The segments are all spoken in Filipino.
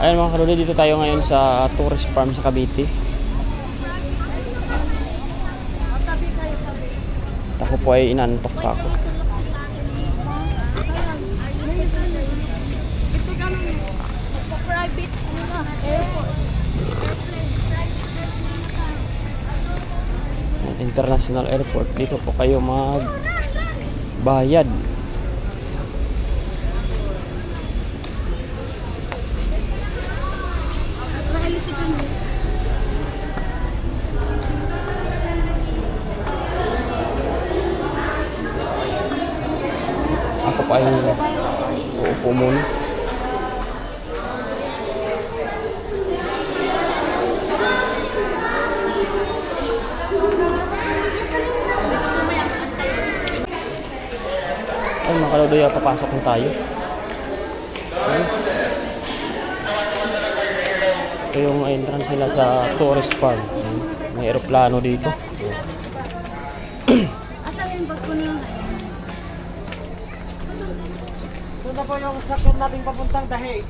Ayan mga kalodi, dito tayo ngayon sa tourist farm sa Cavite. At ako po ay inantok pa ako. International Airport, dito po kayo magbayad. Ako pa ay uupo muna. Ay mga kalodi, papasok na tayo. Ay. Ito yung entrance nila sa tourist farm. May aeroplano dito. Ito na po yung sakyan natin papuntang Dahig.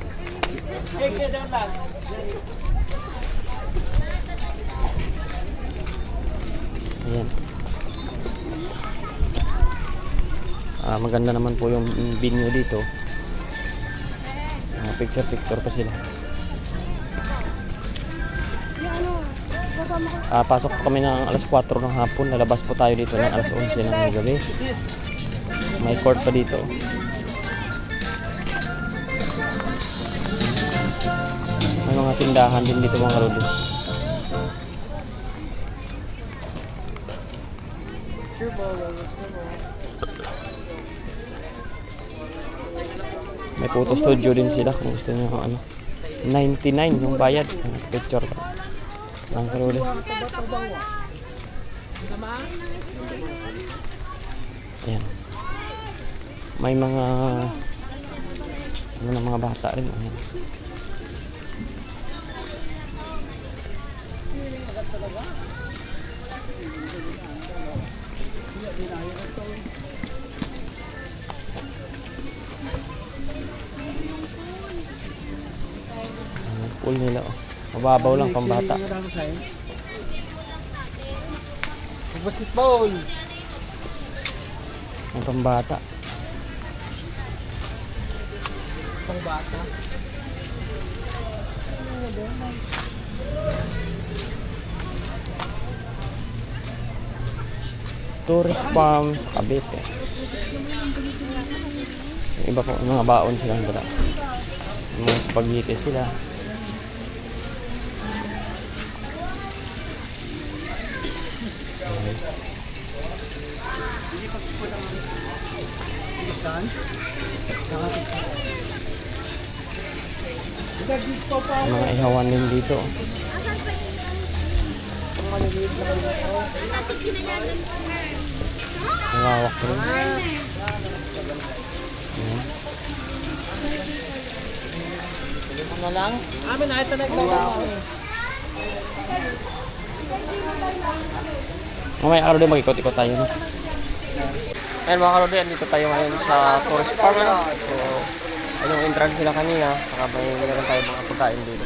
Hey, Netherlands. Ayan. Maganda naman po yung venue dito. Picture pa sila. Pasok po kami ng alas 4 ng hapon. Lalabas po tayo dito ng alas 11 ng gabi. May court pa dito. May mga tindahan din dito mga kalodi. May photo studio din sila kung gusto niyo ano. 99 yung bayad. Picture pa. Ang kalodi. Ayan. May mga mga bata rin. Ayan. Pool nila oh. Mababaw lang pambata. Basketball. Ang pambata. Pangbata. Tourist farm sa Cavite. Yung iba po, mga baon silang dala. Mga spaghetti sila. Mga ihawan din dito. Lawak rin. Ano lang? Amin na ito naglawa. Mamaya kalodi, mag-ikot-ikot tayo. No? Ayan mga kalodi, andito tayo ngayon sa tourist farm. So, ayun yung entrance nila kanina. Saka may meron tayo mga pagkain dito.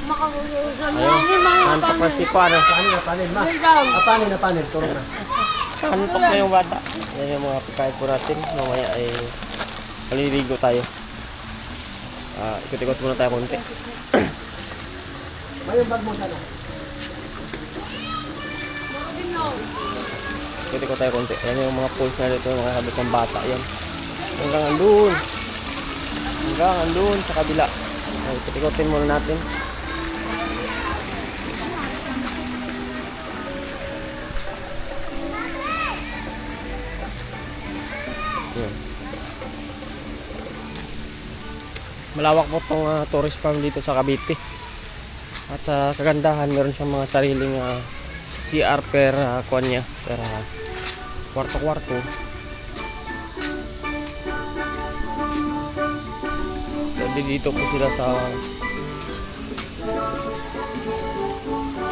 Ayun, nantok na si Pano. Panin ma. Panin. Turun na. Nantok na yung bata. Ayan yung mga pagkain po natin. Mamaya ay paliligo tayo. Ikot-ikot muna tayo konti. May bag mo sana. Ikot-ikot tayo konti. Ayan yung mga pools na dito. Mga kabit ng bata. Ayan. Hanggang andun. Sa kabila. Ikot-ikotin muna natin. Ayan. Malawak po itong tourist farm dito sa Cavite. At kagandahan, meron siyang mga sariling CR per kanya, per kwarto-kwarto. Pwede dito po sila sa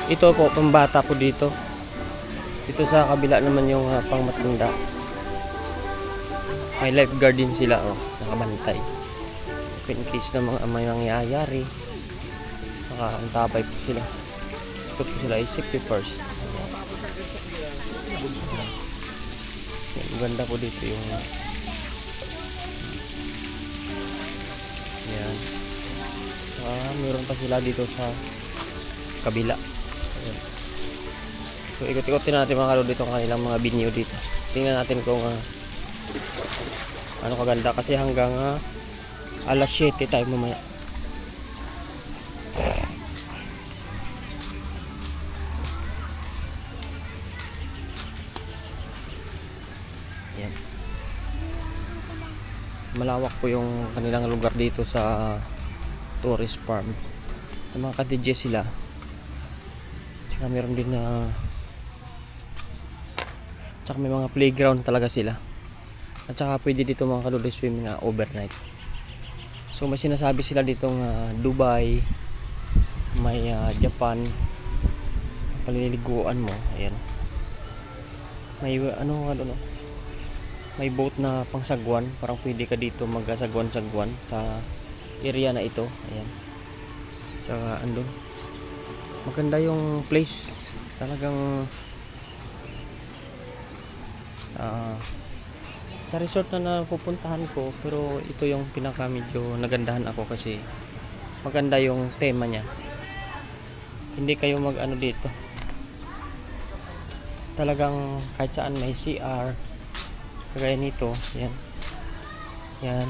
ito po, pambata po dito. Dito sa kabila naman yung pangmatanda. May lifeguard din sila, oh, nakabantay. In case na may nangyayari. nakaantabay po sila. Ito po sila ay safety first. Yan, ganda po dito yung yan. Meron pa sila dito sa kabila. Ayan. So ikot-ikotin natin mga kalod dito ang kanilang mga binyo dito. Tingnan natin kung ano kaganda kasi hanggang alas 7 tayo mamaya. Yan. Malawak po yung kanilang lugar dito sa tourist farm. May mga cottages sila. Tsaka meron din na tsaka may mga playground talaga sila. At saka pwede dito mga kalod swimming overnight. So may sinasabi sila ditong Dubai, may Japan, paliliguan mo. Ayan. May may boat na pangsagwan, parang pwede ka dito magsagwan-sagwan sa area na ito. Ayan. Tsaka andun. Maganda yung place. Talagang sa resort na napupuntahan ko, pero ito yung pinaka medyo nagandahan ako kasi maganda yung tema niya. Hindi kayo mag-ano dito. Talagang kahit saan may CR. Kagaya nito, yan. Yan.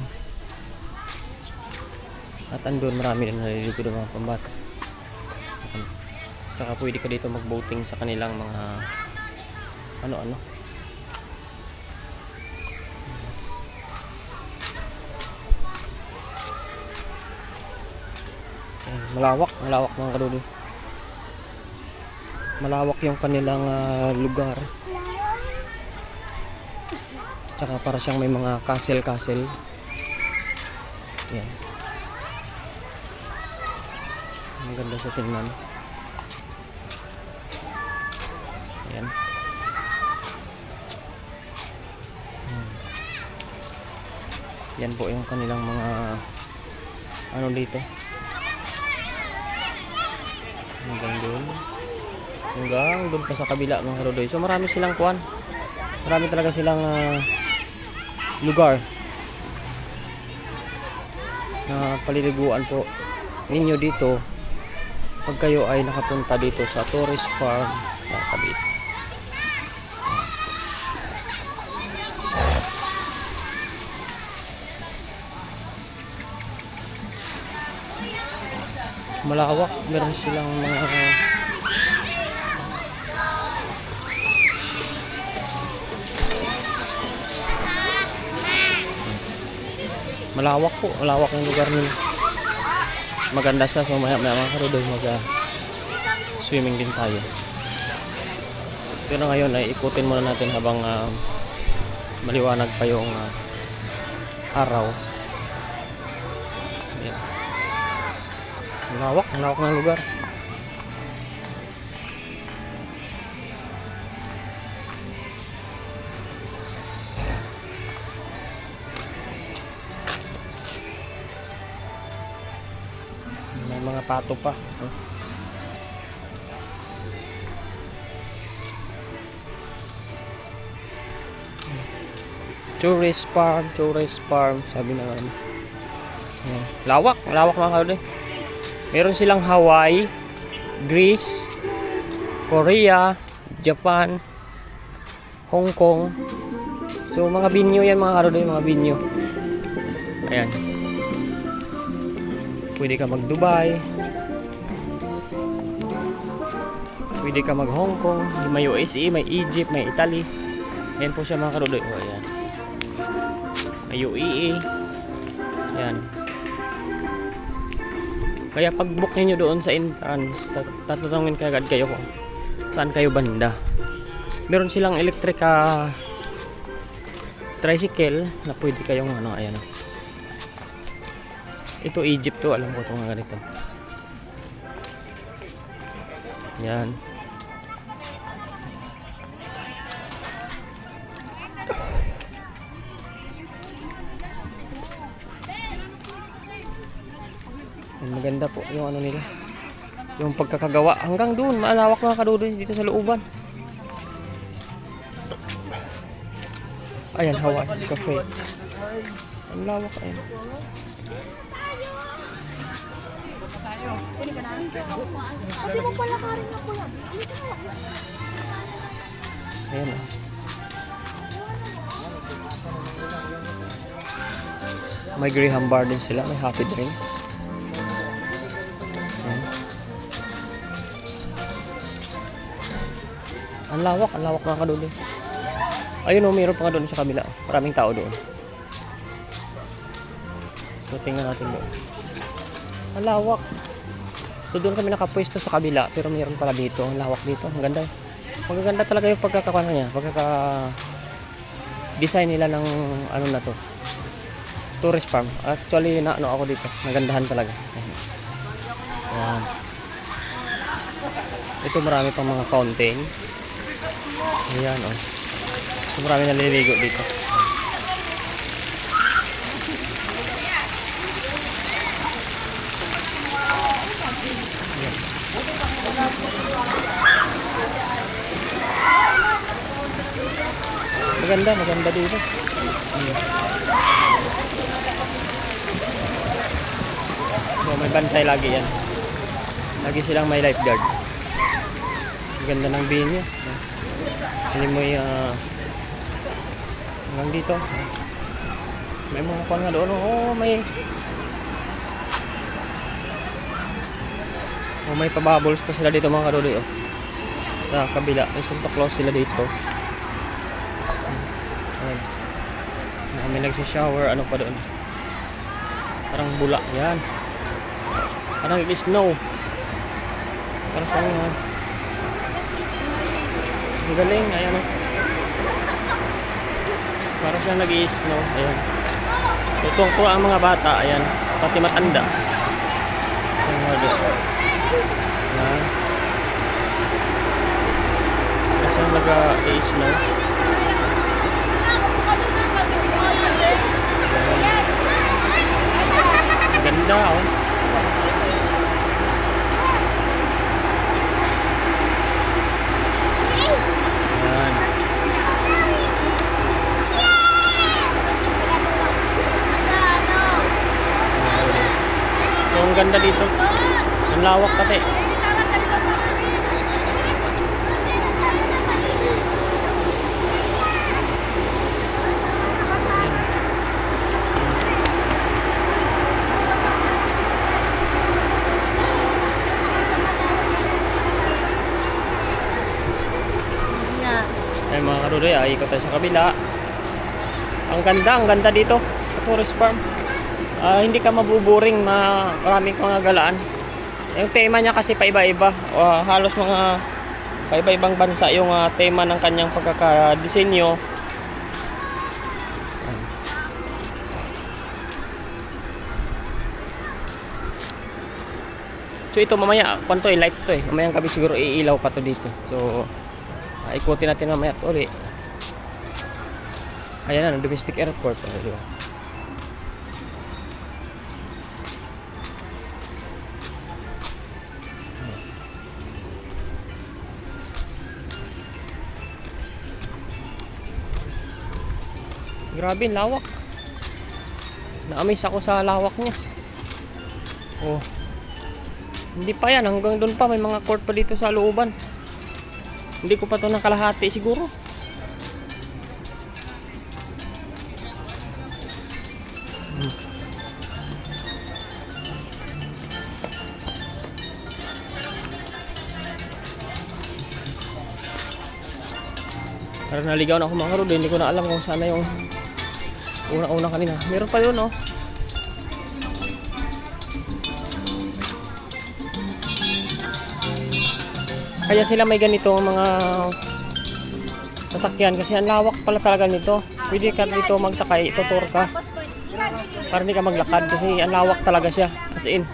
At andun marami na naliligo ng mga pambata. Tsaka pwede ka dito mag-boating sa kanilang mga ano-ano. Malawak mga kalulu. Malawak yung kanilang lugar. Tsaka para siyang may mga castle. Yan. Ang ganda sa tingnan. Yan. Yan po yung kanilang mga ano dito. Hanggang doon pa sa kabila mga karodoy. So marami silang kuwan. Marami talaga silang lugar na paliliguan po ninyo dito pag kayo ay nakapunta dito sa tourist farm sa Cavite. Malawak, meron silang mga malawak yung lugar nila. Maganda siya, so maya mga karodoy swimming din tayo. Pero ngayon ay ikutin muna natin habang maliwanag pa yung araw. Ayan. Malawak ng lugar. May mga pato pa. Tourist farm, sabi na nga. Lawak mga kalod. Meron silang Hawaii, Greece, Korea, Japan, Hong Kong. So mga binyo yan mga kalod, mga binyo. Ayan. Pwede ka mag Dubai, pwede ka mag Hong Kong, may USA, may Egypt, may Italy. Ayan po siya mga karudoy. O ayan, may UAE. Ayan. Kaya pag book niyo doon sa entrance, tatanungin kagad kayo kung saan kayo banda. Meron silang electric tricycle na pwede kayong ayan. Ito Egypt to, alam ko itong mga ganito. Yan. Maganda po yung ano nila. Yung pagkakagawa hanggang doon, malawak mga kadudoy dito sa looban. Ayan, Hawaiian Cafe. Ang lawak ayun. Ate mo pala ka rin ako yan. Ayan oh. May Graham bar din sila, may happy drinks. Ayan. Ang lawak mga kaduloy. Ayun oh, mayroon pa nga doon sa kabila. Maraming tao doon. So tingnan natin doon. Ang lawak. So doon kami nakapwesto sa kabila, pero mayroon pala dito. Ang lawak dito. Ang ganda. Magaganda talaga yung pagkakakuha niya. Pagkaka-design nila ng ano na to. Tourist farm. Actually, na ano ako dito. Nagandahan talaga. Ayan. Ito marami pang mga fountain. Ayan oh. So marami naliligo dito. Ayan. Maganda dito. Ayan. So, may bantay lagi yan. Lagi silang may lifeguard. Ang ganda ng venue. Hindi mo hanggang dito. May mga kwan nga doon. May pabubbles pa sila dito mga kaduloy. Sa kabila. May Santa Claus sila dito. Ayan. May nagsishower. Ano pa doon? Parang bula. Yan. Parang snow. Parang siyang ang galing. Ayan o. Parang siyang nag-i-snow. Ayan. So tuwang-tuwa ang mga bata. Ayan. Pati matanda. Ayan nga doon. Ayan. Parang siyang nag-i-snow. Ganda oh. Ayan. So, ang ganda dito. Ang lawak pati. Ay mga kaduloy, ikot tayo sa kabila. Ang ganda dito sa tourist farm. Hindi ka mabuboring, maraming pangagalaan. Yung tema niya kasi paiba-iba. Halos mga paiba-ibang bansa yung tema ng kanyang pagkakadisenyo. So ito mamaya, kwanto lights to mamayang gabi siguro iilaw pa to dito. So ikutin natin mamaya ulit. Ayan na, domestic airport. Diba? Grabe, lawak. Na-amaze ako sa lawak niya. Oh. Hindi pa yan, hanggang doon pa may mga court pa dito sa looban. Hindi ko pa ito nakalahati siguro. Parang naligaw na ako mga karod. Hindi ko na alam kung sana yung una-una kanina. Meron pa yun oh. Kaya sila may ganito mga sasakyan kasi ang lawak pala talaga nito. Pwede ka dito magsakay, tutur ka. Para hindi ka maglakad kasi ang lawak talaga siya. As in.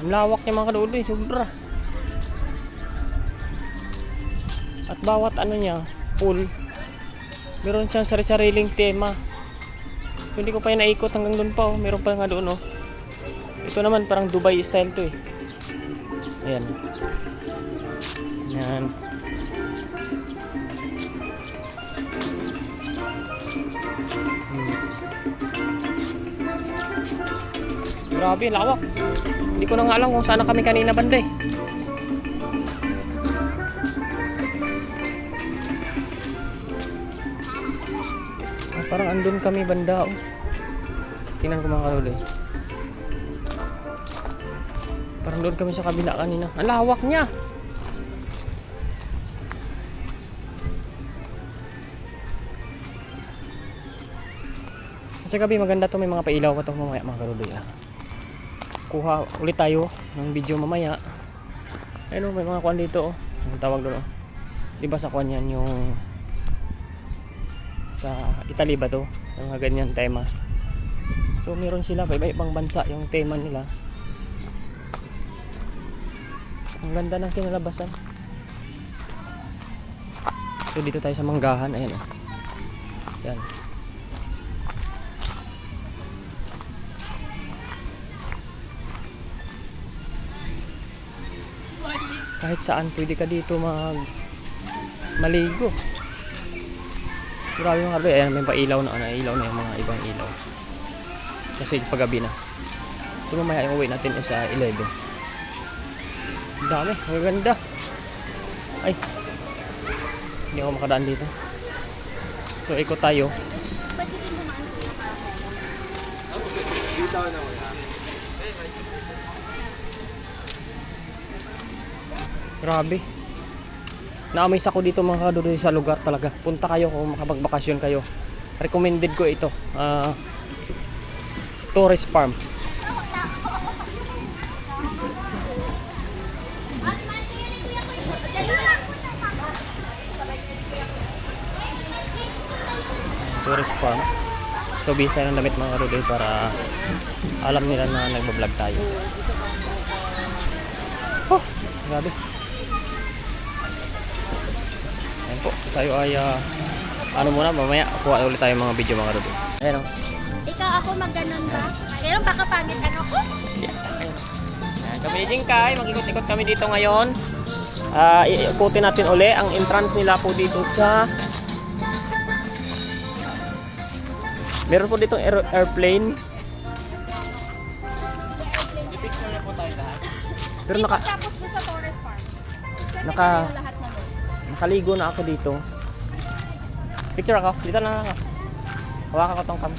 Ang lawak niya mga kaduloy, sobra. At bawat ano niya, pool, meron siyang sari-sariling tema. So, hindi ko pa yung naikot hanggang doon pa oh. Meron pa nga doon oh. Ito naman parang Dubai style to eh. Ayan. Ayan. Grabe, lawak. Hindi ko na nga alam kung saan na kami kanina banda eh. Parang andun kami banda oh. Tingnan ko mga kalol eh. Parang doon kami sa kabila kanina. Ang lawak niya. At sa gabi maganda to, may mga pailaw pa to mamaya mga kalol eh. Kuha ulit tayo ng video mamaya. Ayun oh, may mga kuwan dito oh. Ang tawag doon oh. Diba sa kuwan yan yung sa Italy ba to? Yung mga ganyan tema. So meron sila iba-ibang bansa yung tema nila. Ang ganda ng kinalabasan. So dito tayo sa manggahan. Ayan oh. Yan. Kahit saan pwede ka dito maligo. Grabe yung harbi. Ayan, may pailaw na. Ilaw na yung mga ibang ilaw. Kasi paggabi na. So mamaya yung uwi natin is 11. Ang dami. Ang ganda. Ay. Hindi ako makadaan dito. So ikot tayo. Grabe. Na-amaze ako dito mga kadudoy sa lugar talaga. Punta kayo kung makapagbakasyon kayo. Recommended ko ito. Tourist farm. Tourist farm. So bisa ng damit mga kadudoy para alam nila na nagbablog tayo. Oh, grabe. Ayan po, tayo ay ano muna, mamaya kuha ulit tayo mga video mga kadudoy. Ayan o. Ikaw ako magganon ba? Pero baka pangit ano ko? Yeah, ayan. Ayan, kami ni Jingkay, mag-ikot-ikot kami dito ngayon. Iikutin natin uli ang entrance nila po dito sa meron po dito airplane. I-picture na po tayo lahat. Pero Dito tapos doon sa tourist farm. Siyempre Naka- tayo lahat na doon. nakaligo na ako dito. Picture ako, dito na ako. Hawakan ko tong cam.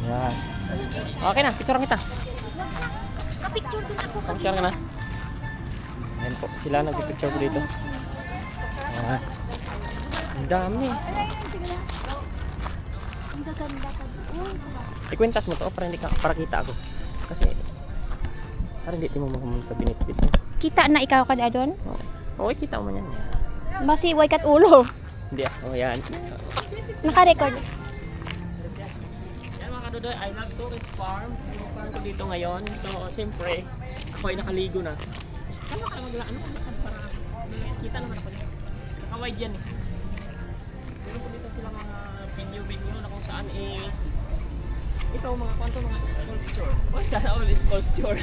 Yan. Okay na, picture kita. Ka-picture din ako. Picture ka na. Ayan po, sila nag-picture ko dito. Ayan. Ang dami. Ang gaganda ka doon. Ikwentas mo to para hindi ka para kita ako. Kasi para hindi mo makamunta binitbit. Kita na ikaw ka doon? Okay, kita mo yan. Masiway kat ulo. Hindi ah. Oh, yan. Naka-record. Yan mga kadudoy, I love tourist farm. Yung farm ko dito ngayon. So, siyempre, ako ay nakaligo na. Kasi ano ka maglaan? Ano ka para kita naman ako dito. Naka-wide yan eh. Meron po dito sila mga venue na kung saan ito mga kwanto mga sculpture. Oh, sana all is sculpture.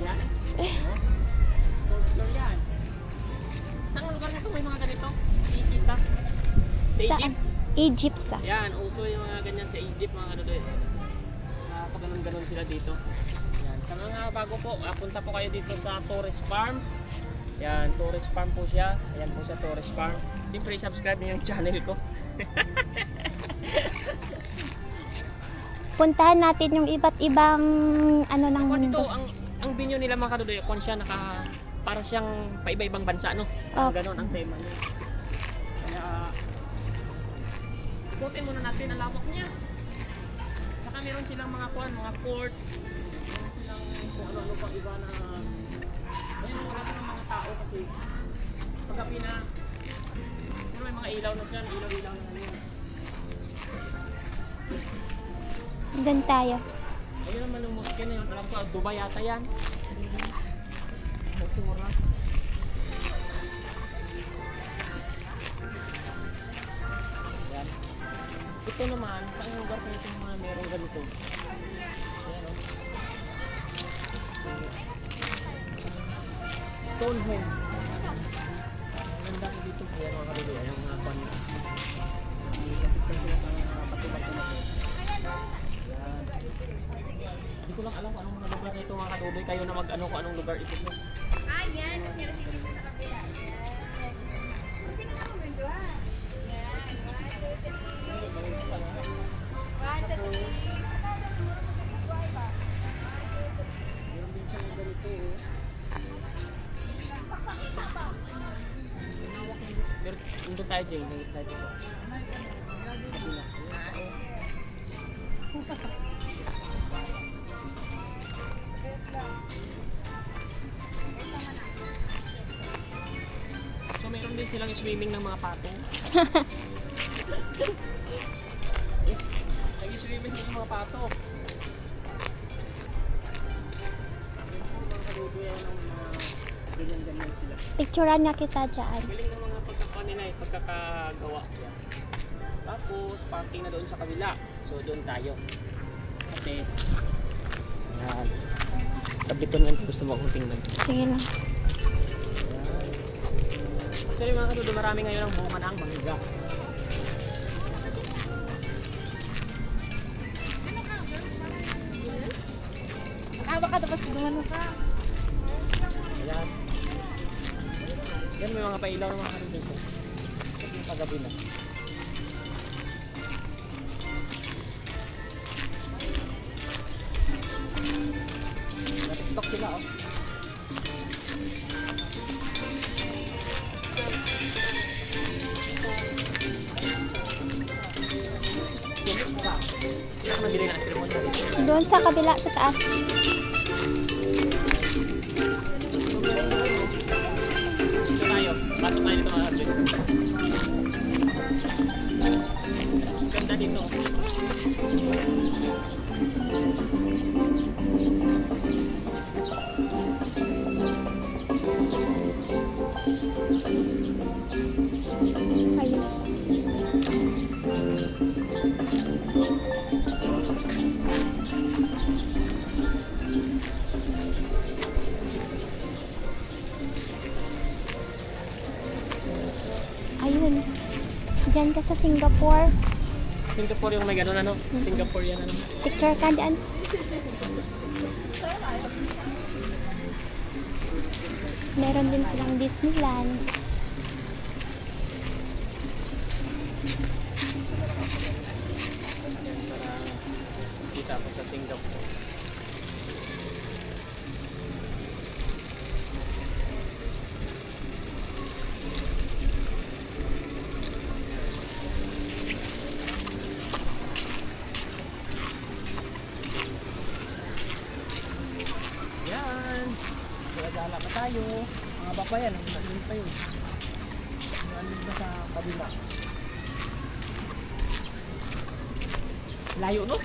Yan. Sculpture yan. Saan lugar na ito may mga ganito? Ikita. Sa Egypt. Egypt sa. Yan, uso yung mga ganyan sa Egypt mga kadudoy. Pag-ganon sila dito. Yan. Sa mga bago po, punta po kayo dito sa tourist farm. Yan, tourist farm po siya. Ayan po siya, tourist farm. Siyempre, subscribe niyo yung channel ko. Puntahan natin yung iba't ibang ano ng Ako mundo. dito, ang venue nila mga kadudoy, kung siya para siyang paiba-ibang bansa, no? Ang ganon ang tema niya. Kaya, ikutin muna natin ang lawak niya. Saka meron silang mga court. Meron silang kung ano-ano pang iba na ayun, wala pa ng mga tao kasi paggabi na pero may mga ilaw na siya, ilaw na yun. Doon tayo. Ayun naman yung mosque na yun, alam ko, Dubai yata yan. ito naman, saan lugar kayo itong mga merong ganito? Ayan o. Stonehenge. Ang ganda dito. Ayan mga kaluluwa. Ayan mga kwan. Hindi ko lang alam kung anong mga lugar nito mga kaduloy. Kayo na mag-ano kung anong lugar ito. Ah, yan. Kasi nasa dito sa kabila. Kasi na ako ganito ha. Yan. 1, 2, 3. Nandun tayo dyan. Nandun tayo dito. So meron din silang swimming ng mga pato. Nag-swimming din ng mga pato. Ganyan-ganyan sila. Picturean nga kita dyan. Galing ng mga pagkakawa nila eh, pagkakagawa. Yan. Tapos, parking na doon sa kabila. So, doon tayo. Kasi, yan. Tablit ko naman kung gusto mo akong tingnan. Sige lang. Actually, mga katudo, marami ngayon ang bunga ng mangga. Hawak ka tapos gumano ka. Ayan. Yan, may mga pailaw ng mga katudo ko. Kasi yung paggabi na. Natiktok sila, oh. Saan ka nabili na ng seremon? Doon sa kabila, sa taas. Dito tayo. Pasok tayo dito mga husband. Ganda dito. Ayun. Ayun. Diyan ka sa Singapore. Singapore yung may ganun ano? Singapore yan ano? Picture ka dyan. Meron din silang Disneyland. Para kita ko sa Singapore. Yan! Gala pa tayo. Mga baka yan, nandun pa yun. Nandun pa sa kabila. Layo no?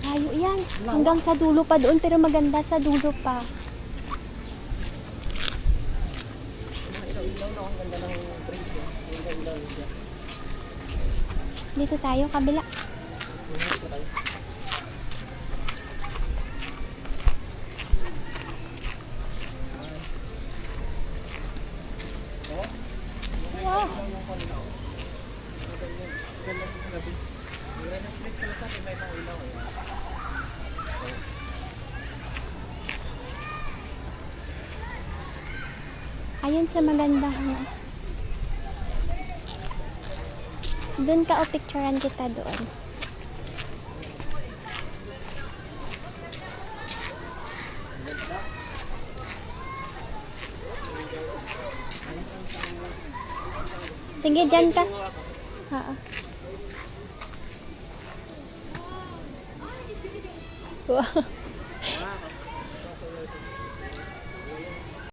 Layo yan. Hanggang sa dulo pa doon, pero maganda sa dulo pa. Mga ilaw-ilaw no? Ang ganda ng bridge. Ang ganda ilaw dyan. Dito tayo, kabila. Dito tayo. Wow. Ayun sa magandang ano. Doon ka o picturean kita doon. Sige, dyan ka. Oo. Wow.